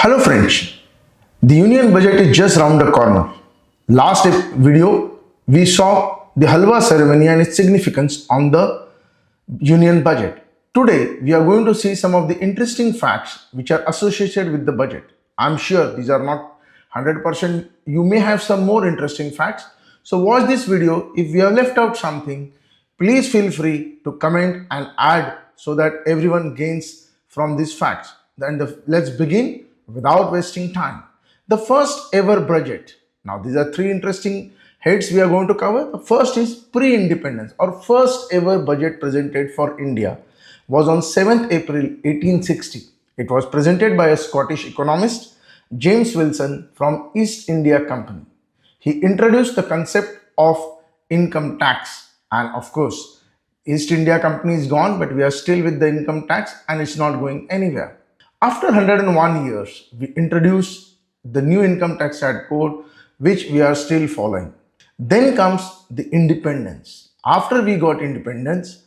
Hello friends, the union budget is just round the corner. Last video we saw the halwa ceremony and its significance on the union budget. Today we are going to see some of the interesting facts which are associated with the budget. I'm sure these are not 100%, you may have some more interesting facts. So watch this video. If we have left out something, please feel free to comment and add so that everyone gains from these facts. Let's begin without wasting time. The first ever budget. Now, these are three interesting heads we are going to cover. The first is pre-independence or first ever budget presented for India was on 7th April 1860. It was presented by a Scottish economist, James Wilson from East India Company. He introduced the concept of income tax, and of course, East India Company is gone, but we are still with the income tax and it's not going anywhere. After 101 years, we introduced the new income tax act code, which we are still following. Then comes the independence. After we got independence,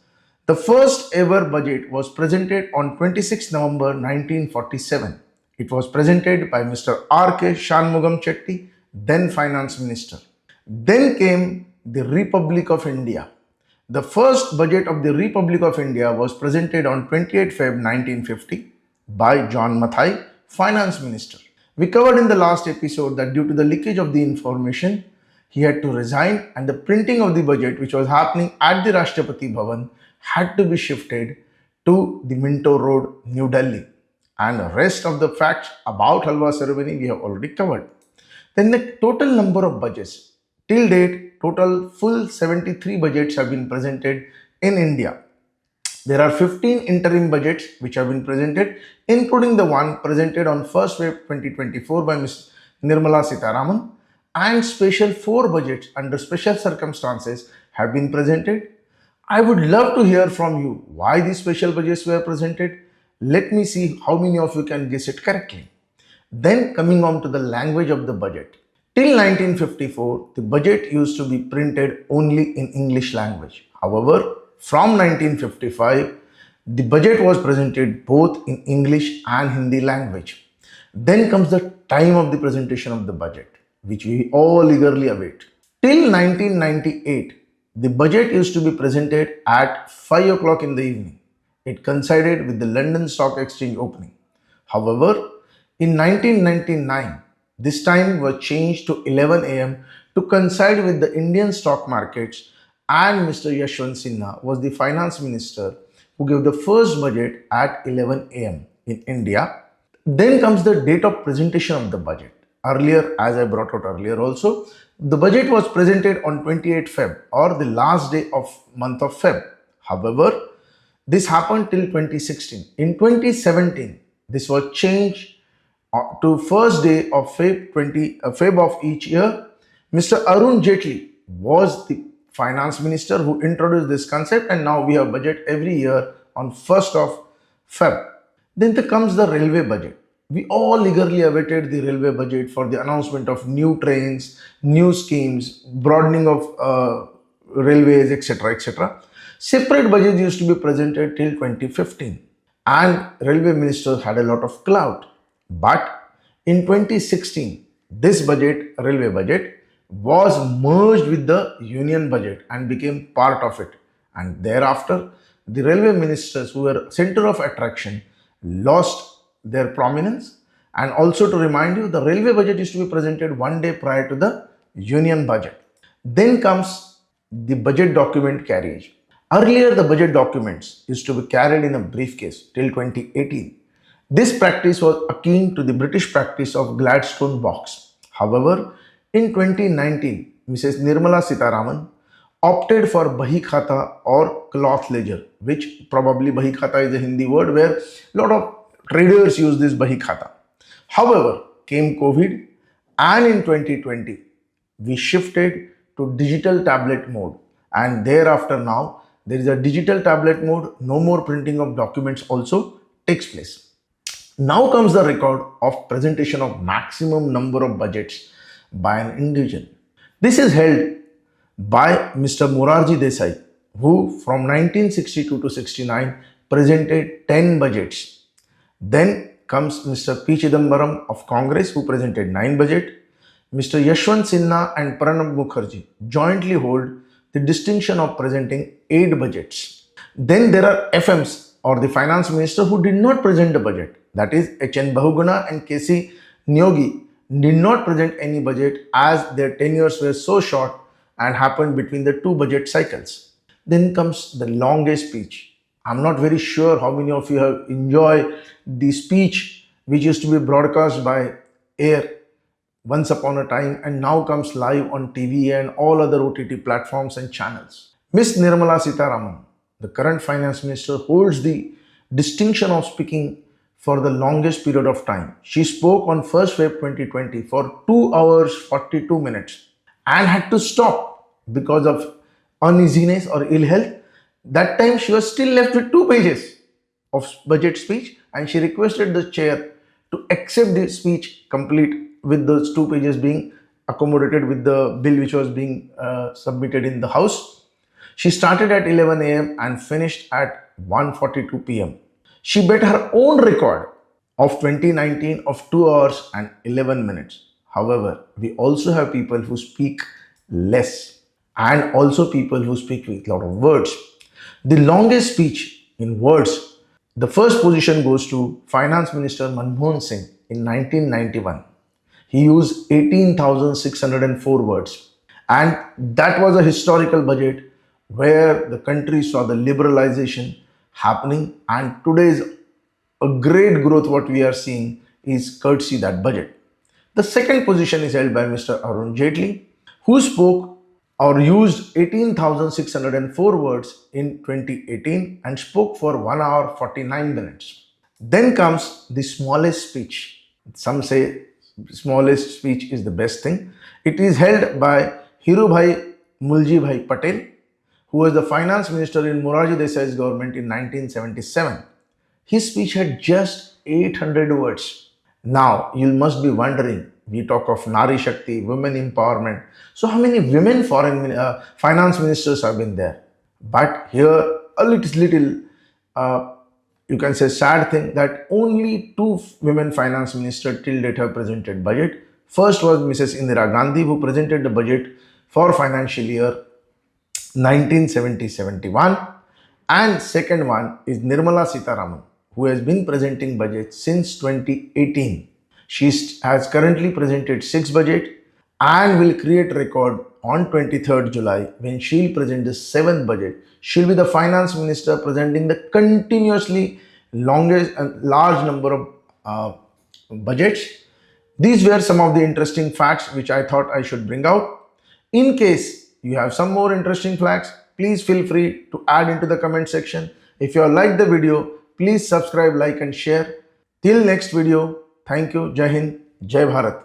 the first ever budget was presented on 26 November 1947. It was presented by Mr. R.K. Shanmugam Chetty, then finance minister. Then came the Republic of India. The first budget of the Republic of India was presented on 28 Feb 1950 by John Mathai, finance minister. We covered in the last episode that due to the leakage of the information, he had to resign and the printing of the budget, which was happening at the Rashtrapati Bhavan, had to be shifted to the Minto Road, New Delhi. And the rest of the facts about Halwa ceremony we have already covered. Then the total number of budgets. Till date, total full 73 budgets have been presented in India. There are 15 interim budgets which have been presented, including the one presented on 1st Feb 2024 by Ms. Nirmala Sitharaman, and special 4 budgets under special circumstances have been presented. I would love to hear from you why these special budgets were presented. Let me see how many of you can guess it correctly. Then coming on to the language of the budget. Till 1954, the budget used to be printed only in English language. However, from 1955, the budget was presented both in English and Hindi language. Then comes the time of the presentation of the budget, which we all eagerly await. Till 1998, the budget used to be presented at 5 o'clock in the evening. It coincided with the London Stock Exchange opening. However, in 1999, this time was changed to 11 a.m. to coincide with the Indian stock markets, and Mr. Yashwant Sinha was the finance minister who gave the first budget at 11 a.m. in India. Then comes the date of presentation of the budget. Earlier, as I brought out earlier also, the budget was presented on 28 Feb or the last day of month of Feb. However, this happened till 2016. In 2017, this was changed to first day of Feb of each year. Mr. Arun Jaitley was the finance minister who introduced this concept, and now we have budget every year on 1st of Feb. Then comes the railway budget. We all eagerly awaited the railway budget for the announcement of new trains, new schemes, broadening of railways, etc. etc. Separate budgets used to be presented till 2015, and railway ministers had a lot of clout. But in 2016, this budget, railway budget, was merged with the union budget and became part of it. And thereafter, the railway ministers who were center of attraction lost their prominence. And also to remind you, the railway budget used to be presented one day prior to the union budget. Then comes the budget document carriage. Earlier, the budget documents used to be carried in a briefcase till 2018. This practice was akin to the British practice of Gladstone box. However, in 2019, Mrs. Nirmala Sitharaman opted for Bahi Khata or cloth ledger, which probably Bahi Khata is a Hindi word where a lot of traders use this Bahi Khata. However, came COVID, and in 2020, we shifted to digital tablet mode, and thereafter now there is a digital tablet mode. No more printing of documents also takes place. Now comes the record of presentation of maximum number of budgets by an individual. This is held by Mr. Morarji Desai, who from 1962 to 69 presented 10 budgets. Then comes Mr. P. Chidambaram of Congress, who presented 9 budget. Mr. Yashwant Sinha and Pranab Mukherjee jointly hold the distinction of presenting 8 budgets. Then there are FMs or the finance minister who did not present the budget. That is H.N. Bahuguna and K.C. Nyogi did not present any budget as their tenures were so short and happened between the two budget cycles. Then comes the longest speech. I'm not very sure how many of you have enjoyed the speech which used to be broadcast by air once upon a time and now comes live on TV and all other OTT platforms and channels. Miss Nirmala Sitharaman, the current finance minister, holds the distinction of speaking for the longest period of time. She spoke on 1st Feb 2020 for 2 hours 42 minutes and had to stop because of uneasiness or ill health. That time she was still left with 2 pages of budget speech and she requested the chair to accept the speech complete with those 2 pages being accommodated with the bill which was being submitted in the house. She started at 11 a.m. and finished at 1:42 p.m. She beat her own record of 2019 of 2 hours and 11 minutes. However, we also have people who speak less and also people who speak with a lot of words. The longest speech in words, the first position goes to Finance Minister Manmohan Singh in 1991. He used 18,604 words. And that was a historical budget where the country saw the liberalization happening, and today's a great growth what we are seeing is courtesy that budget. The second position is held by Mr. Arun Jaitley, who spoke or used 18,604 words in 2018 and spoke for 1 hour 49 minutes. Then comes the smallest speech. Some say smallest speech is the best thing. It is held by Hirubhai Muljibhai Patel, who was the finance minister in Morarji Desai's government in 1977. His speech had just 800 words. Now, you must be wondering, we talk of Nari Shakti, women empowerment. So, how many women finance ministers have been there? But here, a little you can say sad thing that only 2 women finance ministers till date have presented budget. First was Mrs. Indira Gandhi, who presented the budget for financial year 1970-71, and second one is Nirmala Sitharaman, who has been presenting budget since 2018. She has currently presented 6 budget and will create record on 23rd July when she'll present the 7th budget. She'll be the finance minister presenting the continuously longest and large number of budgets. These were some of the interesting facts which I thought I should bring out. In case you have some more interesting facts, please feel free to add into the comment section. If you have liked the video, please subscribe, like and share. Till next video, thank you. Jai Hind, Jai Bharat.